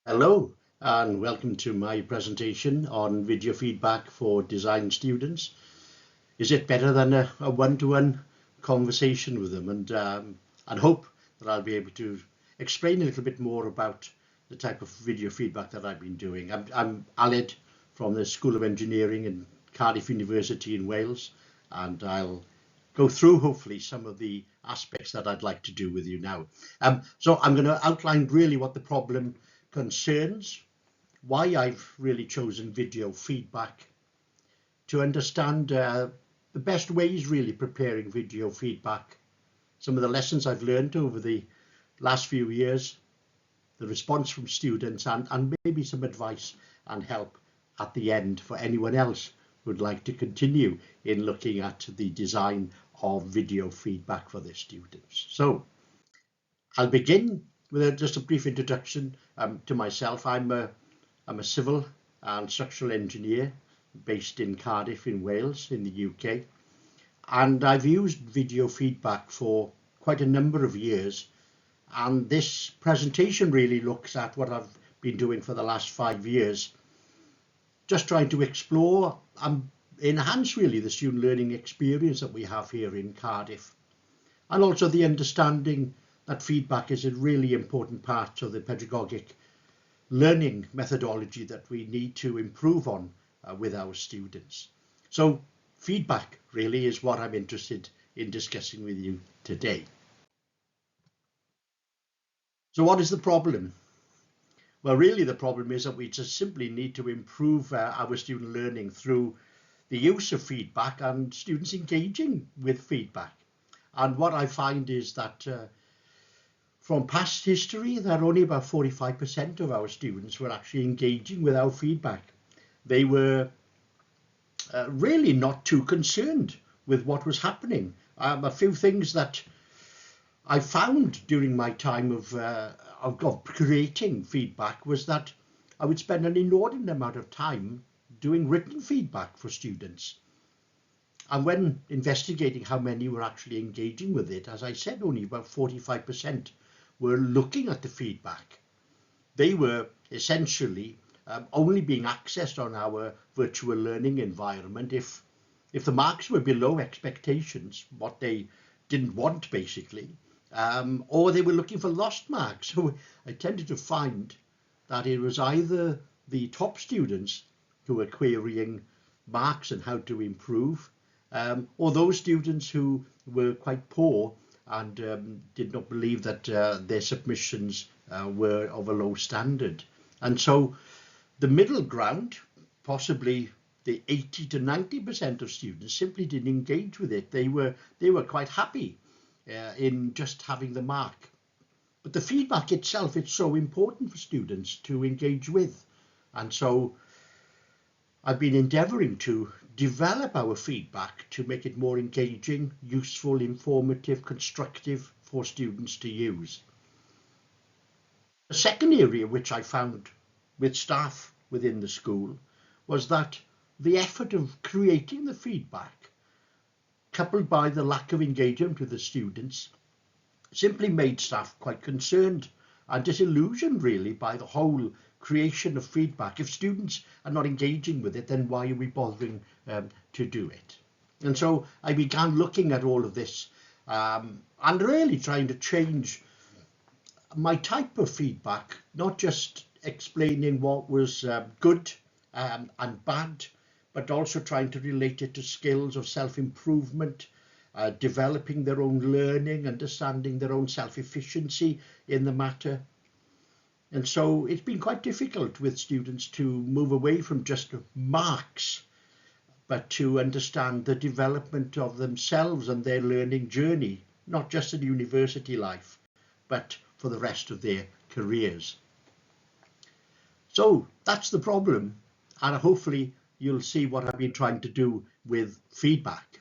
Hello and welcome to my presentation on video feedback for design students. Is it better than a one-to-one conversation with them? And hope that I'll be able to explain a little bit more about the type of video feedback that I've been doing. I'm Aled from the School of Engineering in Cardiff University in Wales, and I'll go through hopefully some of the aspects that I'd like to do with you now. So I'm going to outline really what the problem concerns, why I've really chosen video feedback, to understand the best ways really preparing video feedback, some of the lessons I've learned over the last few years, the response from students, and maybe some advice and help at the end for anyone else who would like to continue in looking at the design of video feedback for their students. So I'll begin with just a brief introduction to myself. I'm a civil and structural engineer based in Cardiff in Wales in the UK, and I've used video feedback for quite a number of years, and this presentation really looks at what I've been doing for the last 5 years, just trying to explore and enhance really the student learning experience that we have here in Cardiff, and also the understanding that feedback is a really important part of the pedagogic learning methodology that we need to improve on with our students. So feedback really is what I'm interested in discussing with you today. So what is the problem? Well, really the problem is that we just simply need to improve our student learning through the use of feedback and students engaging with feedback. And what I find is that from past history, that only about 45% of our students were actually engaging with our feedback. They were really not too concerned with what was happening. A few things that I found during my time of creating feedback was that I would spend an inordinate amount of time doing written feedback for students. And when investigating how many were actually engaging with it, as I said, only about 45% were looking at the feedback. They were essentially only being accessed on our virtual learning environment if the marks were below expectations, what they didn't want basically, or they were looking for lost marks. So I tended to find that it was either the top students who were querying marks and how to improve, or those students who were quite poor and did not believe that their submissions were of a low standard. And so the middle ground, possibly the 80 to 90% of students, simply didn't engage with it. They were quite happy in just having the mark. But the feedback itself, it's so important for students to engage with. And so I've been endeavouring to develop our feedback to make it more engaging, useful, informative, constructive for students to use. The second area which I found with staff within the school was that the effort of creating the feedback, coupled by the lack of engagement with the students, simply made staff quite concerned and disillusioned really by the whole creation of feedback. If students are not engaging with it, then why are we bothering to do it? And so I began looking at all of this and really trying to change my type of feedback, not just explaining what was good and bad, but also trying to relate it to skills of self-improvement, developing their own learning, understanding their own self-efficiency in the matter. And so it's been quite difficult with students to move away from just marks, but to understand the development of themselves and their learning journey, not just in university life, but for the rest of their careers. So that's the problem, and hopefully you'll see what I've been trying to do with feedback.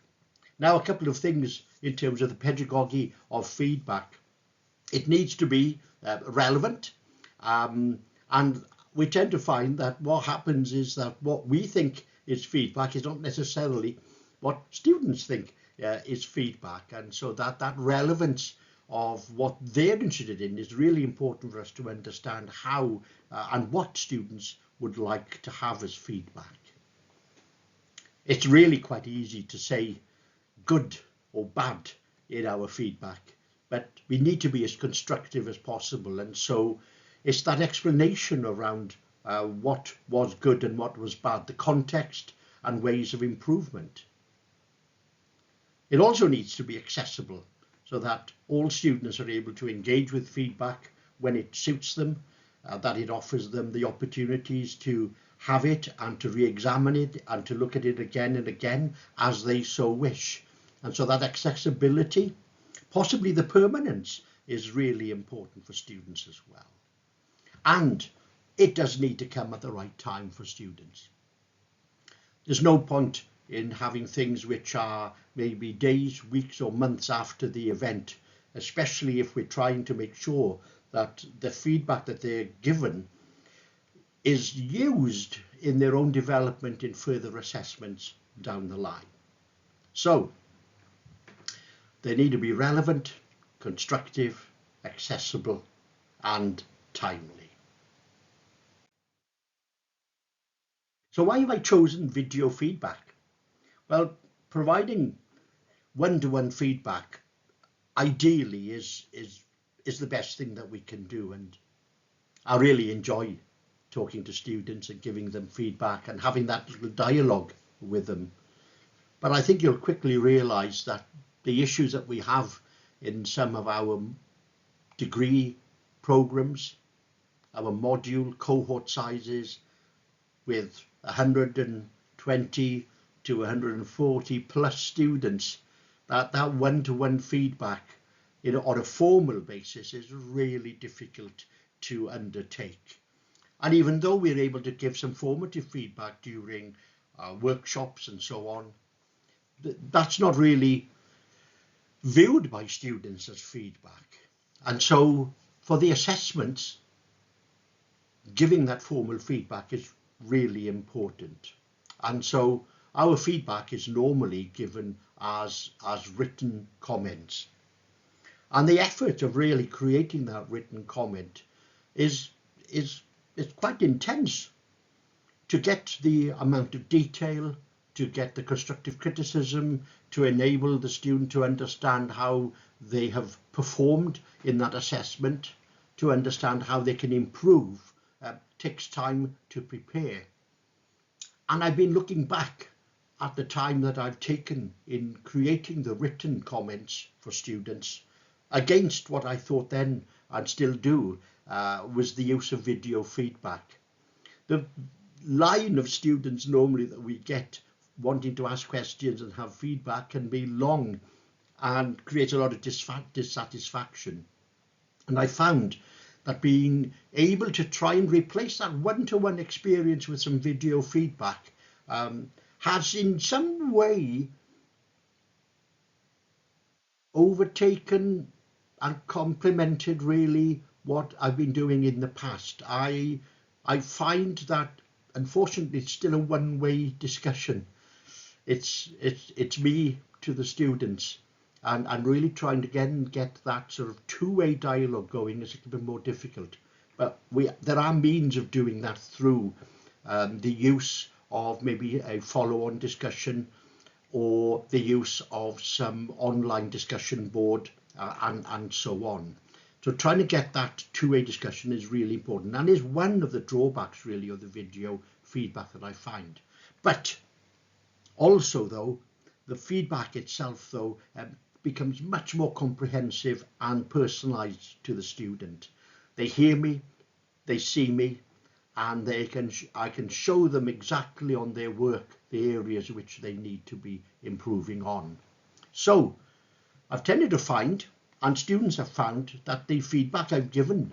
Now, a couple of things in terms of the pedagogy of feedback. It needs to be relevant. And we tend to find that what happens is that what we think is feedback is not necessarily what students think is feedback. And so that relevance of what they're interested in is really important for us to understand how and what students would like to have as feedback. It's really quite easy to say good or bad in our feedback, but we need to be as constructive as possible. And so it's that explanation around what was good and what was bad, the context and ways of improvement. It also needs to be accessible so that all students are able to engage with feedback when it suits them, that it offers them the opportunities to have it and to re-examine it and to look at it again and again as they so wish. And so that accessibility, possibly the permanence, is really important for students as well. And it does need to come at the right time for students. There's no point in having things which are maybe days, weeks or months after the event, especially if we're trying to make sure that the feedback that they're given is used in their own development in further assessments down the line. So they need to be relevant, constructive, accessible and timely. So why have I chosen video feedback? Well, providing one-to-one feedback ideally is the best thing that we can do, and I really enjoy talking to students and giving them feedback and having that little dialogue with them. But I think you'll quickly realise that the issues that we have in some of our degree programmes, our module cohort sizes with 120 to 140 plus students, that one-to-one feedback on a formal basis is really difficult to undertake. And even though we're able to give some formative feedback during workshops and so on, that's not really viewed by students as feedback. And so for the assessments, giving that formal feedback is really important. And so our feedback is normally given as written comments. And the effort of really creating that written comment is quite intense, to get the amount of detail, to get the constructive criticism, to enable the student to understand how they have performed in that assessment, to understand how they can improve, takes time to prepare. And I've been looking back at the time that I've taken in creating the written comments for students against what I thought then and still do was the use of video feedback. The line of students normally that we get wanting to ask questions and have feedback can be long and creates a lot of dissatisfaction. And I found that being able to try and replace that one-to-one experience with some video feedback has in some way overtaken and complemented really what I've been doing in the past. I find that unfortunately it's still a one-way discussion. It's me to the students, and I'm really trying to again get that sort of two-way dialogue going. It's a little bit more difficult, but there are means of doing that through the use of maybe a follow-on discussion or the use of some online discussion board and so on. So trying to get that two-way discussion is really important, and is one of the drawbacks really of the video feedback that I find. But also though, the feedback itself though becomes much more comprehensive and personalised to the student. They hear me, they see me, and I can show them exactly on their work the areas which they need to be improving on. So I've tended to find, and students have found, that the feedback I've given,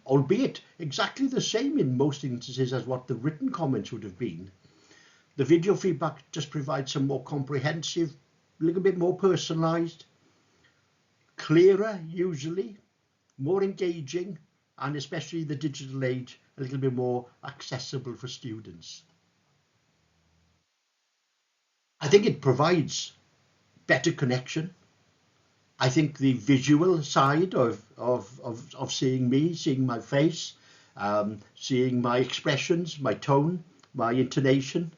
albeit exactly the same in most instances as what the written comments would have been, the video feedback just provides some more comprehensive, a little bit more personalised, clearer usually, more engaging, and especially the digital age, a little bit more accessible for students. I think it provides better connection, I think the visual side of seeing me, seeing my face, seeing my expressions, my tone, my intonation.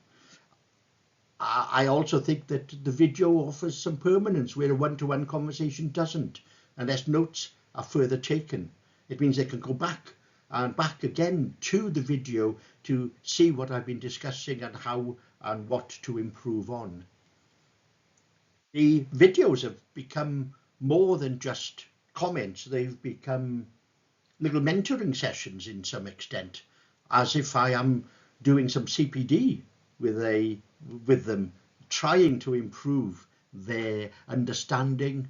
I also think that the video offers some permanence where a one-to-one conversation doesn't, unless notes are further taken. It means they can go back and back again to the video to see what I've been discussing and how and what to improve on. The videos have become more than just comments. They've become little mentoring sessions in some extent, as if I am doing some CPD with them, trying to improve their understanding,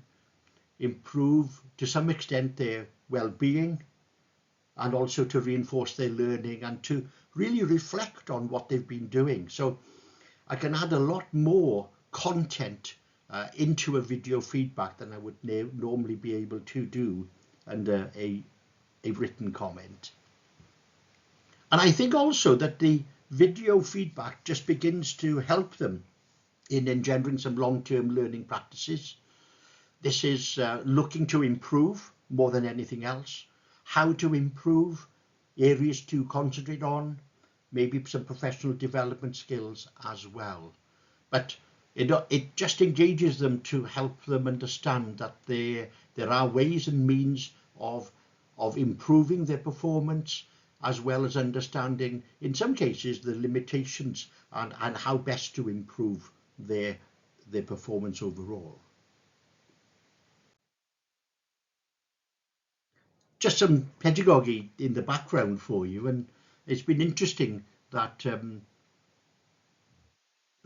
improve to some extent their well-being, and also to reinforce their learning and to really reflect on what they've been doing. So I can add a lot more content into a video feedback than I would normally be able to do under a written comment. And I think also that the video feedback just begins to help them in engendering some long-term learning practices. This is looking to improve more than anything else, how to improve, areas to concentrate on, maybe some professional development skills as well. But it just engages them to help them understand that there are ways and means of improving their performance, as well as understanding, in some cases, the limitations and how best to improve their performance overall. Just some pedagogy in the background for you, and it's been interesting that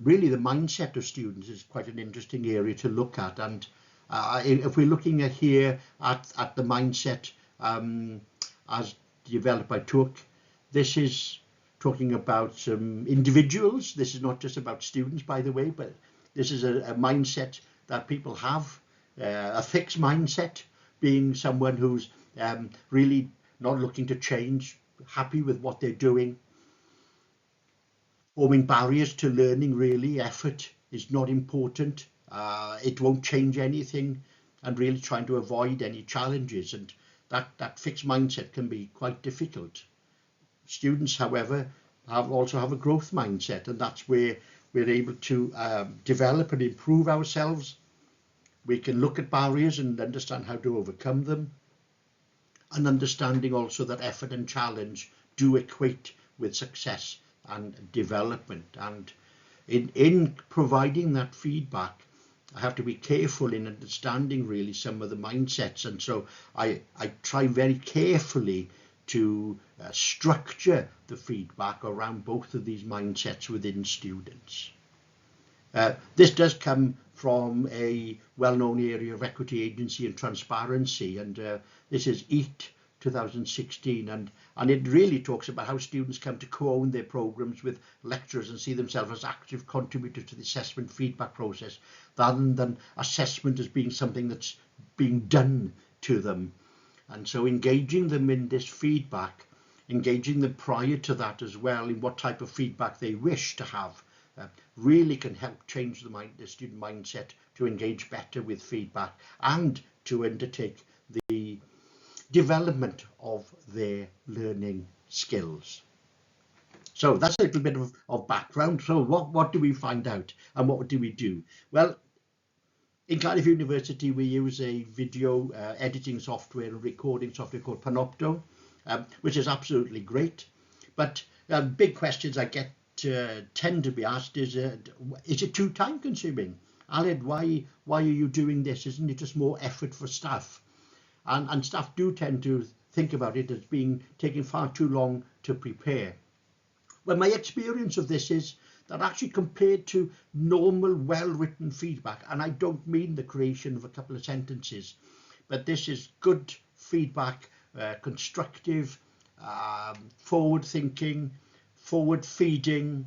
really the mindset of students is quite an interesting area to look at. And if we're looking at here at the mindset as developed by Took, this is talking about individuals. This is not just about students, by the way, but this is a mindset that people have, a fixed mindset, being someone who's really not looking to change, happy with what they're doing, forming barriers to learning. Really, effort is not important. It won't change anything, and really trying to avoid any challenges, and that fixed mindset can be quite difficult. Students, however, also have a growth mindset, and that's where we're able to develop and improve ourselves. We can look at barriers and understand how to overcome them, and understanding also that effort and challenge do equate with success and development. And in providing that feedback, I have to be careful in understanding really some of the mindsets, and so I try very carefully to structure the feedback around both of these mindsets within students. This does come from a well-known area of equity, agency and transparency, and this is EAT 2016, and it really talks about how students come to co-own their programs with lecturers and see themselves as active contributors to the assessment feedback process, rather than assessment as being something that's being done to them. And so engaging them in this feedback, engaging them prior to that as well in what type of feedback they wish to have, really can help change the student mindset to engage better with feedback and to undertake the development of their learning skills. So that's a little bit of background. So what do we find out and what do we do? Well, in Cardiff University, we use a video editing software and recording software called Panopto, which is absolutely great. But big questions I get tend to be asked is it too time consuming? Aled, why are you doing this? Isn't it just more effort for staff? And staff do tend to think about it as being taking far too long to prepare. Well, my experience of this is that actually compared to normal well-written feedback, and I don't mean the creation of a couple of sentences, but this is good feedback, constructive, forward-thinking, forward-feeding.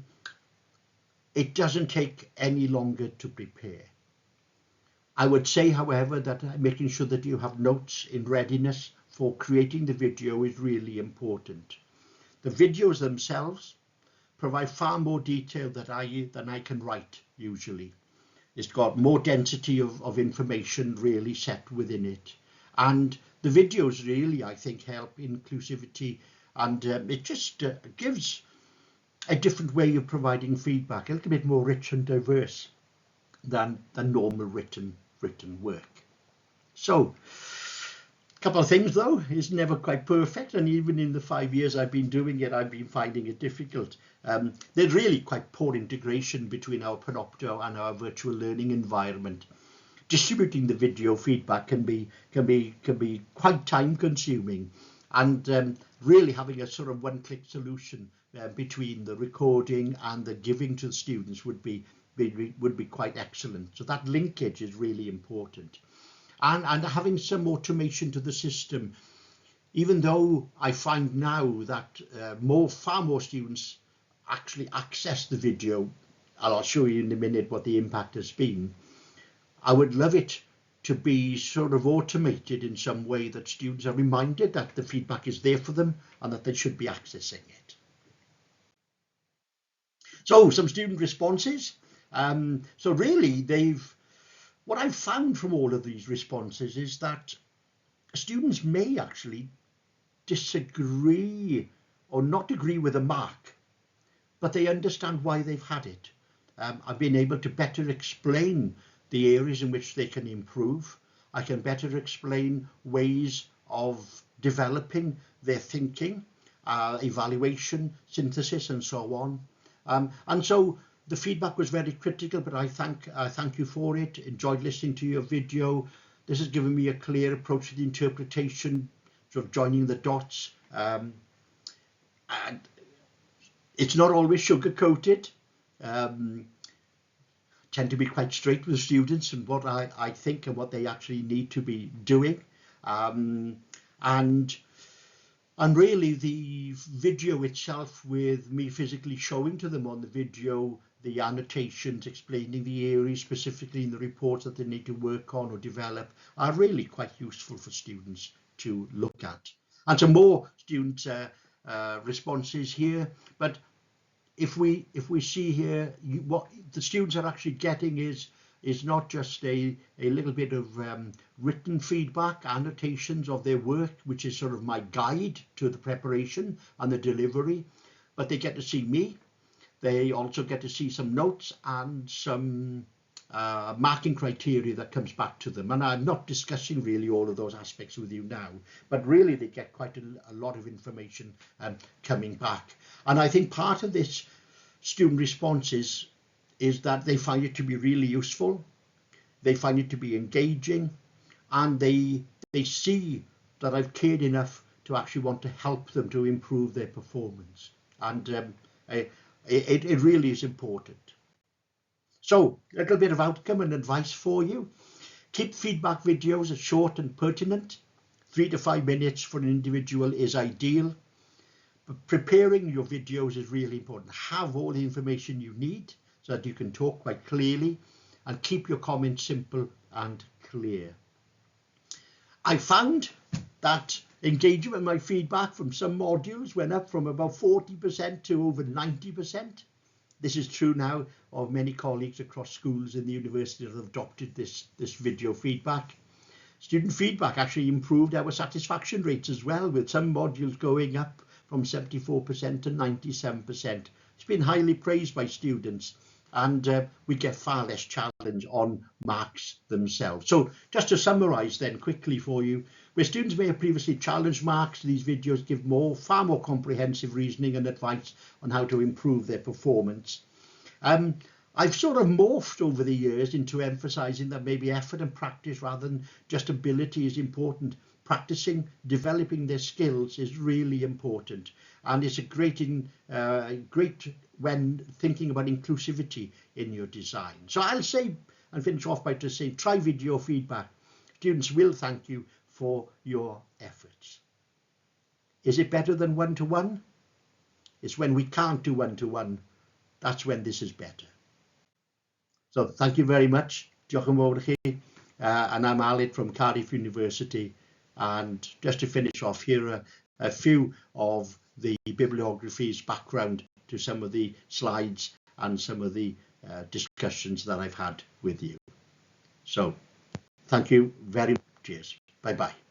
It doesn't take any longer to prepare. I would say, however, that making sure that you have notes in readiness for creating the video is really important. The videos themselves provide far more detail than I can write usually. It's got more density of information really set within it. And the videos really, I think, help inclusivity, and it just gives a different way of providing feedback, a little bit more rich and diverse than normal written work. So, a couple of things though, it's never quite perfect, and even in the 5 years I've been doing it, I've been finding it difficult. There's really quite poor integration between our Panopto and our virtual learning environment. Distributing the video feedback can be quite time consuming, and really having a sort of one-click solution between the recording and the giving to the students would be quite excellent. So that linkage is really important. And having some automation to the system, even though I find now that far more students actually access the video, and I'll show you in a minute what the impact has been, I would love it to be sort of automated in some way, that students are reminded that the feedback is there for them and that they should be accessing it. So some student responses. So really what I've found from all of these responses is that students may actually disagree or not agree with a mark, but they understand why they've had it. I've been able to better explain the areas in which they can improve. I can better explain ways of developing their thinking, evaluation, synthesis, and so on. And so the feedback was very critical, but I thank you for it. Enjoyed listening to your video. This has given me a clear approach to the interpretation, sort of joining the dots. And it's not always sugar-coated. Tend to be quite straight with students and what I think and what they actually need to be doing. And really the video itself, with me physically showing to them on the video the annotations explaining the areas specifically in the reports that they need to work on or develop, are really quite useful for students to look at. And some more student responses here, but if we see here, what the students are actually getting is not just a little bit of written feedback, annotations of their work, which is sort of my guide to the preparation and the delivery, but they get to see me. They also get to see some notes and some marking criteria that comes back to them. And I'm not discussing really all of those aspects with you now, but really they get quite a lot of information coming back. And I think part of this student responses is that they find it to be really useful, they find it to be engaging, and they see that I've cared enough to actually want to help them to improve their performance. And it really is important. So a little bit of outcome and advice for you. Keep feedback videos as short and pertinent. 3 to 5 minutes for an individual is ideal. But preparing your videos is really important. Have all the information you need so that you can talk quite clearly, and keep your comments simple and clear. I found that engagement with my feedback from some modules went up from about 40% to over 90%. This is true now of many colleagues across schools in the university that have adopted this video feedback. Student feedback actually improved our satisfaction rates as well, with some modules going up from 74% to 97%. It's been highly praised by students, and we get far less challenge on marks themselves. So just to summarise then quickly for you, where students may have previously challenged marks, these videos give far more comprehensive reasoning and advice on how to improve their performance. I've sort of morphed over the years into emphasising that maybe effort and practice rather than just ability is important. Practicing, developing their skills is really important, and it's a great when thinking about inclusivity in your design. So I'll say and finish off by just saying, try video feedback. Students will thank you for your efforts. Is it better than one-to-one? It's when we can't do one-to-one, that's when this is better. So thank you very much. Diolch yn fawr i chi. And I'm Aled from Cardiff University. And just to finish off, here are a few of the bibliography's background to some of the slides and some of the discussions that I've had with you. So thank you very much. Cheers. Bye bye.